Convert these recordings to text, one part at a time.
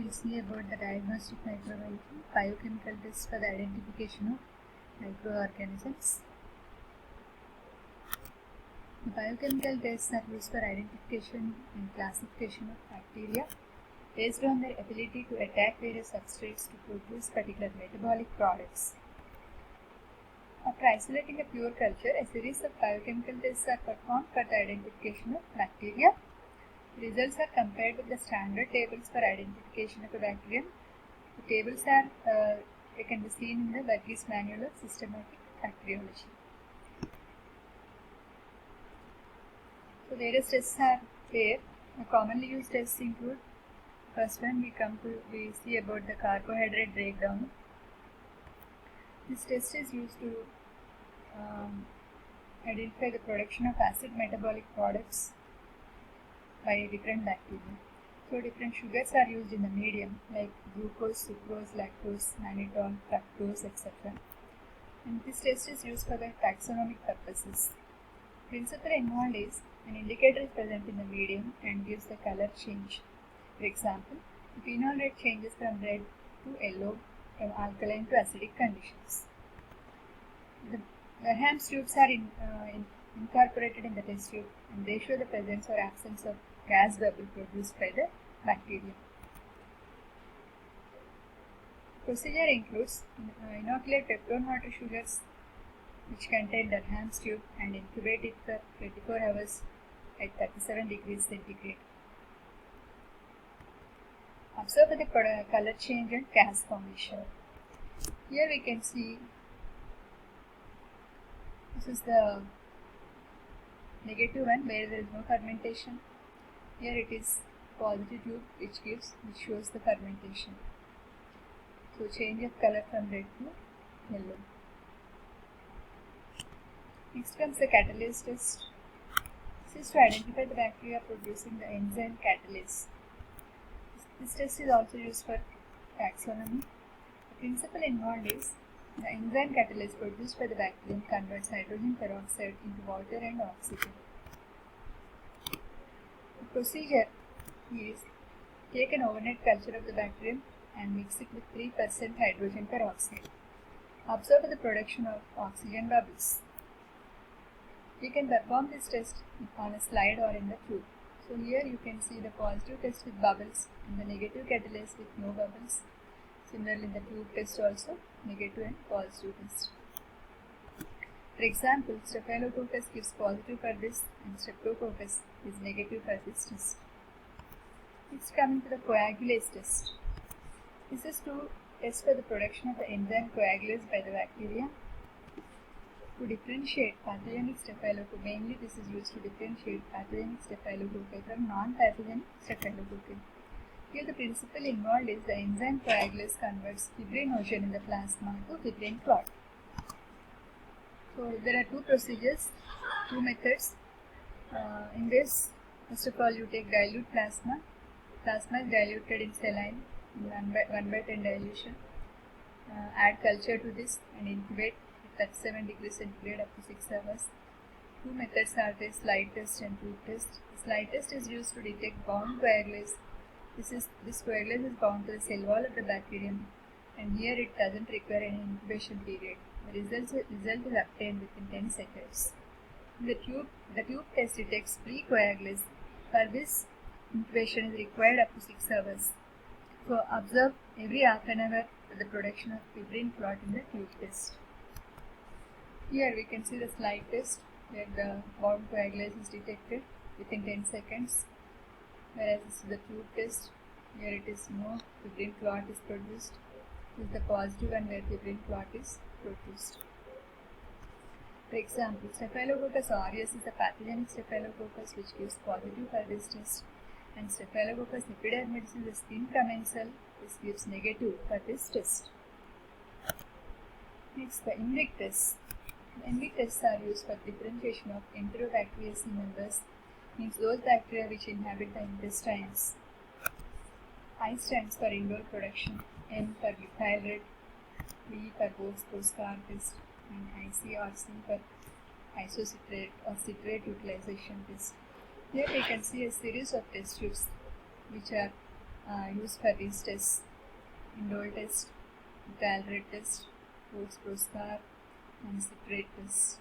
will see about the diagnostic microbiology, biochemical tests for the identification of microorganisms. The biochemical tests are used for identification and classification of bacteria based on their ability to attack various substrates to produce particular metabolic products. After isolating a pure culture, a series of biochemical tests are performed for the identification of bacteria. The results are compared with the standard tables for identification of a bacterium. The tables can be seen in the Burgess Manual of Systematic Bacteriology. So various tests are there. The commonly used tests include, first one we see about the carbohydrate breakdown. This test is used to identify the production of acid metabolic products by different bacteria. So different sugars are used in the medium like glucose, sucrose, lactose, mannitol, fructose, etc. And this test is used for the taxonomic purposes. Principle involved is an indicator is present in the medium and gives the color change. For example, the phenol red changes from red to yellow from alkaline to acidic conditions. The Graham's tubes are incorporated in the test tube and they show the presence or absence of gas bubble produced by the bacteria. Procedure includes inoculate peptone water sugars which contain Graham's tube and incubate it for 24 hours at 37 degrees centigrade. Observe the color change and gas formation. Here we can see this is the negative one where there is no fermentation. Here it is positive tube which shows the fermentation. So change of color from red to yellow. Next comes the catalase test. This is to identify the bacteria producing the enzyme catalase. This test is also used for taxonomy. The principle involved is the enzyme catalase produced by the bacterium converts hydrogen peroxide into water and oxygen. The procedure is take an overnight culture of the bacterium and mix it with 3% hydrogen peroxide. Observe the production of oxygen bubbles. You can perform this test on a slide or in the tube. So here you can see the positive test with bubbles and the negative catalase with no bubbles. Similarly in the tube test also, negative and positive test. For example, Staphylococcus gives positive for this and Streptococcus is negative for this test. Next coming to the coagulase test. This is to test for the production of the enzyme coagulase by the bacteria. To differentiate pathogenic staphylococci, mainly this is used to differentiate pathogenic staphylococci from non-pathogenic staphylococci. Here the principle involved is the enzyme coagulase converts fibrinogen in the plasma to fibrin clot. So there are two procedures, two methods. In this, first of all you take dilute plasma. Plasma is diluted in saline in 1 by 10 dilution. Add culture to this and incubate at 37 degrees centigrade up to 6 hours. Two methods are the slide test and tube test. The slide test is used to detect bound coagulase. This coagulase is bound to the cell wall of the bacterium and here it doesn't require any incubation period. The result is obtained within 10 seconds. The tube test detects free coagulase. For this, incubation is required up to 6 hours. So observe every half an hour the production of fibrin clot in the tube test. Here we can see the slide test where the bound coagulase is detected within 10 seconds. Whereas this is the tube test, here it is no fibrin clot is produced. This is the positive one where fibrin clot is produced. For example, Staphylococcus aureus is the pathogenic staphylococcus which gives positive for this test, and Staphylococcus epidermidis is the skin commensal which gives negative for this test. Next, the INVIC tests. The INVIC tests are used for differentiation of Enterobacteriaceae members, means those bacteria which inhabit the intestines. I stands for indole production, N for methyl red, V for Bose-Scar test, and IC or C for isocitrate or citrate utilization test. Here we can see a series of test tubes which are used for these tests: indole test, methyl red test, Vogt-Proskauer, and citrate test.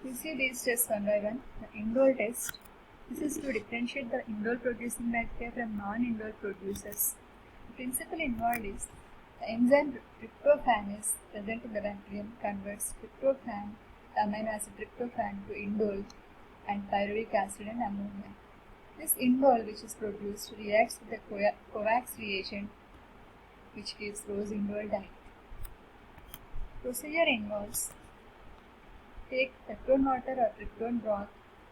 We see these tests one by one. The indole test. This is to differentiate the indole producing bacteria from non-indole producers. The principle involved is the enzyme tryptophan is present in the bacterium, converts tryptophan, the amino acid tryptophan, to indole and pyruvic acid and ammonia. This indole, which is produced, reacts with the Kovacs reagent, which gives rose indole dye. Procedure involves: take peptone water or tryptone broth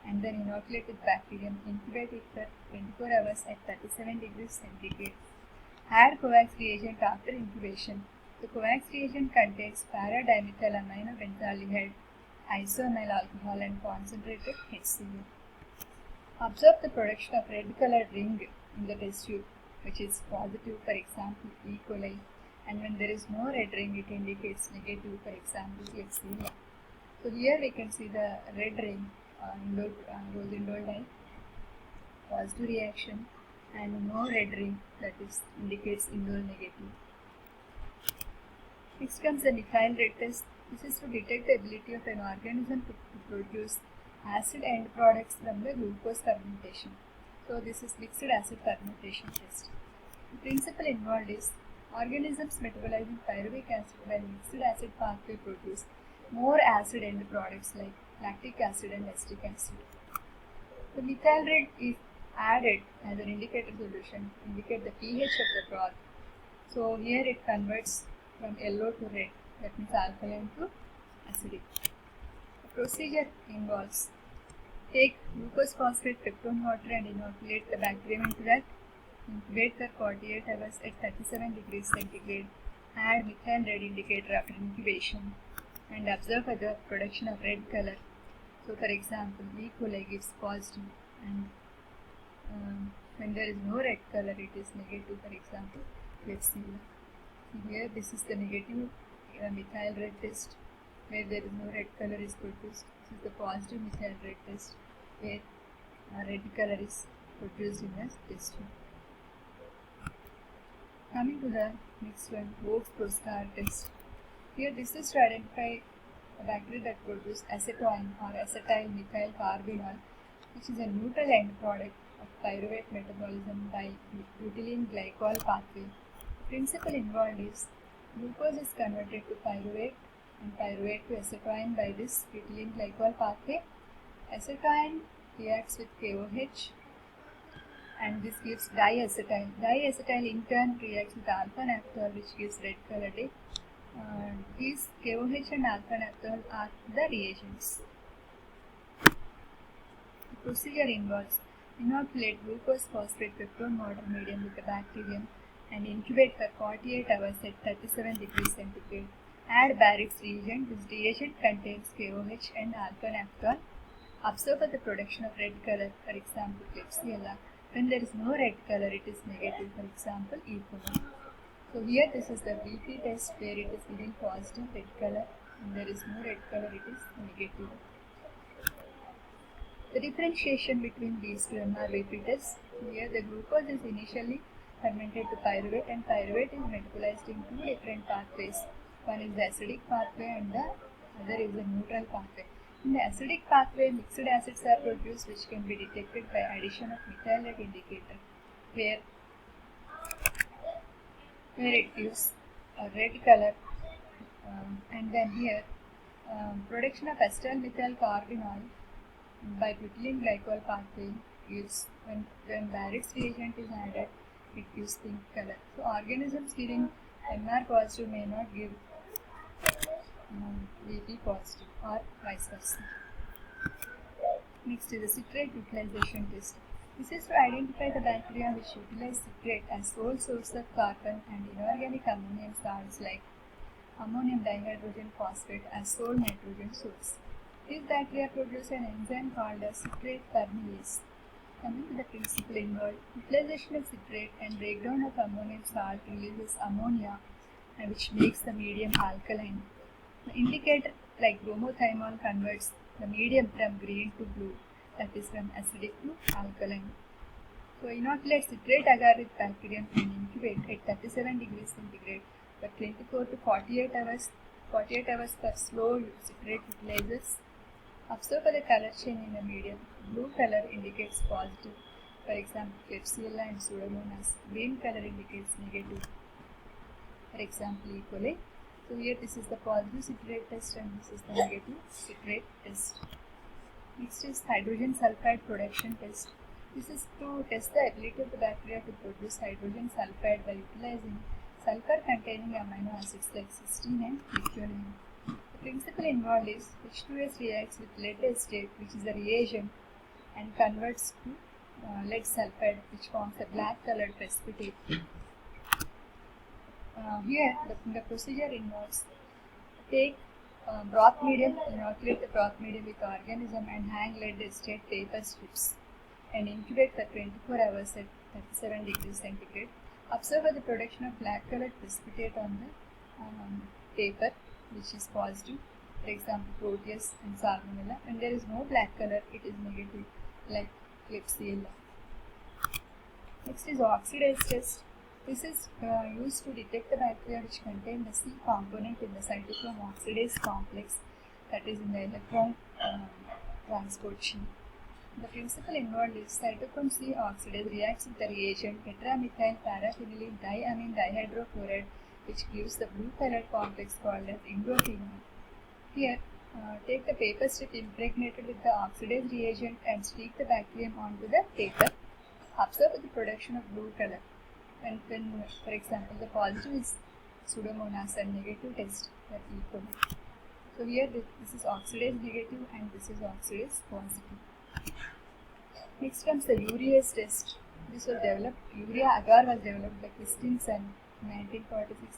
and then inoculate with bacterium, incubate it for 24 hours at 37 degrees centigrade. Add Kovacs reagent after incubation. The Kovacs reagent contains para-dimethyl aminobenzaldehyde, isoamyl alcohol, and concentrated HCl. Observe the production of red colored ring in the test tube, which is positive, for example E. coli, and when there is no red ring, it indicates negative, for example Klebsiella. So here we can see the red ring, rose indole dye, positive reaction, and no red ring, that is indicates indole negative. Next comes the methyl red test. This is to detect the ability of an organism to produce acid end products from the glucose fermentation. So this is mixed acid fermentation test. The principle involved is organisms metabolizing pyruvic acid by mixed acid pathway produce more acid end products like lactic acid and acetic acid. The methyl red is added as an indicator solution to indicate the pH of the broth. So here it converts from yellow to red, that means alkaline to acidic. The procedure involves: take glucose phosphate peptone water and inoculate the bacterium into that. Incubate for 48 hours at 37 degrees centigrade. Add methyl red indicator after incubation and observe for the production of red color. So for example, E. coli gives positive, and when there is no red color, it is negative, for example Klebsiella. Here this is the negative methyl red test, where there is no red color is produced. This is the positive methyl red test, where red color is produced in the test tube. Coming to the next one, Vogt-Proskauer test. Here this is to identify a bacteria that produce acetoin or acetyl methyl carbinol, which is a neutral end product of pyruvate metabolism by butylene glycol pathway. The principle involved is glucose is converted to pyruvate and pyruvate to acetoin by this butylene glycol pathway. Acetoin reacts with KOH and this gives diacetyl. Diacetyl in turn reacts with alpha-naphthol, which gives red color dye. These KOH and alpha-naphthol are the reagents. The procedure involves: inoculate glucose phosphate peptone water medium with the bacterium and incubate for 48 hours at 37 degrees centigrade. Add Barrett's reagent. This reagent contains KOH and alpha-naphthol. Observe the production of red color, for example Klebsiella. When there is no red color, it is negative, for example E. coli. So here this is the BP test, where it is giving positive red color, and there is no red color, it is negative. The differentiation between these two MRVP tests: here the glucose is initially fermented to pyruvate, and pyruvate is metabolized in two different pathways. One is the acidic pathway and the other is the neutral pathway. In the acidic pathway, mixed acids are produced, which can be detected by addition of methyl red indicator, where it gives a red color, and then here production of acetyl methyl carbinol by butylene glycol pathway gives, when Barrett's reagent is added, it gives pink color. So organisms giving MR positive may not give VP positive or vice versa. Next is the citrate utilization test. This is to identify the bacteria which utilize citrate as sole source of carbon and inorganic ammonium salts like ammonium dihydrogen phosphate as sole nitrogen source. These bacteria produce an enzyme called as citrate permease. Coming to the principle involved, utilization of citrate and breakdown of ammonium salt releases ammonia, which makes the medium alkaline. The indicator like bromothymol converts the medium from green to blue, that is from acidic to alkaline. So inoculate citrate agar with bacterium and incubate at 37 degrees centigrade for 24 to 48 hours. 48 hours for slow citrate utilizers. Observe the color change in the medium. Blue color indicates positive. For example, Klebsiella and Pseudomonas. Green color indicates negative. For example, E. coli. So here this is the positive citrate test and this is the negative citrate test. Next is hydrogen sulfide production test. This is to test the ability of the bacteria to produce hydrogen sulfide by utilizing sulfur containing amino acids like cysteine and methionine. The principle involved is H2S reacts with lead acetate, which is a reagent, and converts to lead sulfide, which forms a black colored precipitate. Here the procedure involves take broth medium, inoculate the broth medium with organism and hang lead acetate paper strips and incubate for 24 hours at 37 degrees centigrade. Observe the production of black colored precipitate on the paper, which is positive, for example Proteus and Salmonella. When there is no black color, it is negative, like Klebsiella. Next is oxidase test. This is used to detect the bacteria which contain the C component in the cytochrome oxidase complex, that is in the electron transport chain. The principle involved is cytochrome C oxidase reacts with the reagent tetramethyl paraphenylene diamine dihydrochloride, which gives the blue colored complex called as indophenol. Here, take the paper strip impregnated with the oxidase reagent and stick the bacterium onto the paper. Observe the production of blue color. When for example, the positive is Pseudomonas and negative test for E. coli. So here this is oxidase negative and this is oxidase positive. Next comes the urease test. This was developed, urea agar was developed by Christensen in 1946,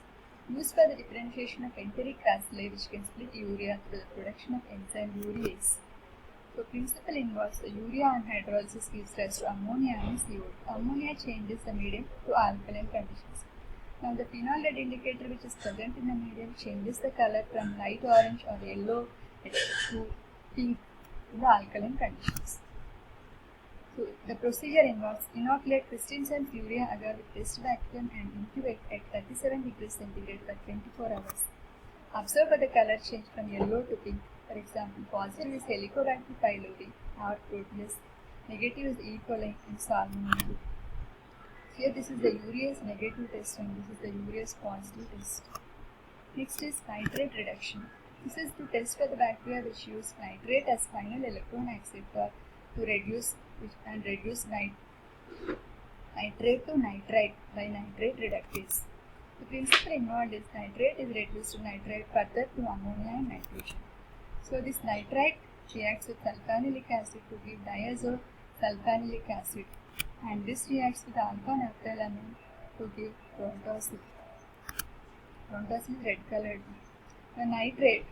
used for the differentiation of enteric bacilli which can split urea through the production of enzyme urease. So principle involves the urea on hydrolysis gives rise to ammonia and CO2. Ammonia changes the medium to alkaline conditions. Now the phenol lead indicator which is present in the medium changes the color from light orange or yellow to pink in the alkaline conditions. So the procedure involves inoculate Christensen's urea agar with test vacuum and incubate at 37 degrees centigrade for 24 hours. Observe the color change from yellow to pink. For example, positive is Helicobacter pylori or Proteus, negative is E. coli and Salmonella. Here this is the urease negative test and this is the urease positive test. Next is nitrate reduction. This is to test for the bacteria which use nitrate as final electron acceptor to reduce nitrate to nitrite by nitrate reductase. The principle involved is nitrate is reduced to nitrite further to ammonia and nitrogen. So this nitrite reacts with sulfanilic acid to give diazo sulfanilic acid, and this reacts with alpha-naphthylamine to give protosyl. Protosyl is red colored. The nitrate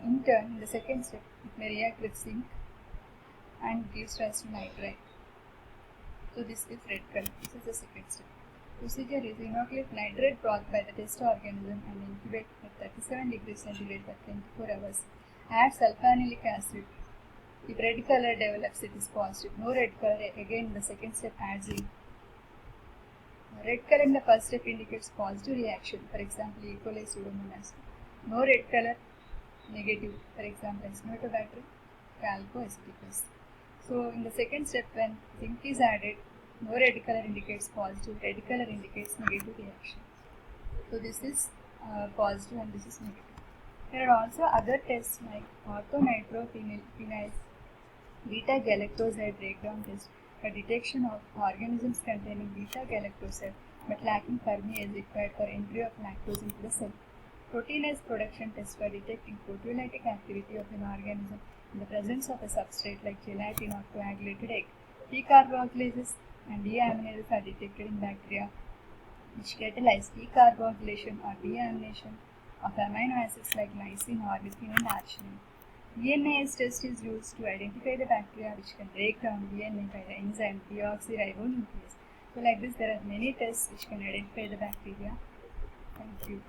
in turn in the second step it may react with zinc and gives rise to nitrite. So this is red color. This is the second step. Procedure is inoculate nitrate broth by the test organism and incubate at 37 degrees centigrade for 24 hours. Add sulfanilic acid. If red color develops, it is positive. No red color, again in the second step add zinc. Red color in the first step indicates positive reaction, for example E. coli Pseudomonas. No red color, negative, for example Acinetobacter calcoaceticus. So in the second step when zinc is added, no red color indicates positive, red color indicates negative reaction. So this is positive and this is negative. There are also other tests like orthonitrophenyl's beta-galactoside breakdown test for detection of organisms containing beta-galactoside but lacking permease required for entry of lactose into the cell. Proteinase production test for detecting proteolytic activity of an organism in the presence of a substrate like gelatin or coagulated egg. Decarboxylases and deaminases are detected in bacteria which catalyze decarboxylation or deamination of amino acids like lysine, ornithine and arginine. DNase test is used to identify the bacteria which can break down DNA by the enzyme deoxyribonuclease. So like this there are many tests which can identify the bacteria. Thank you.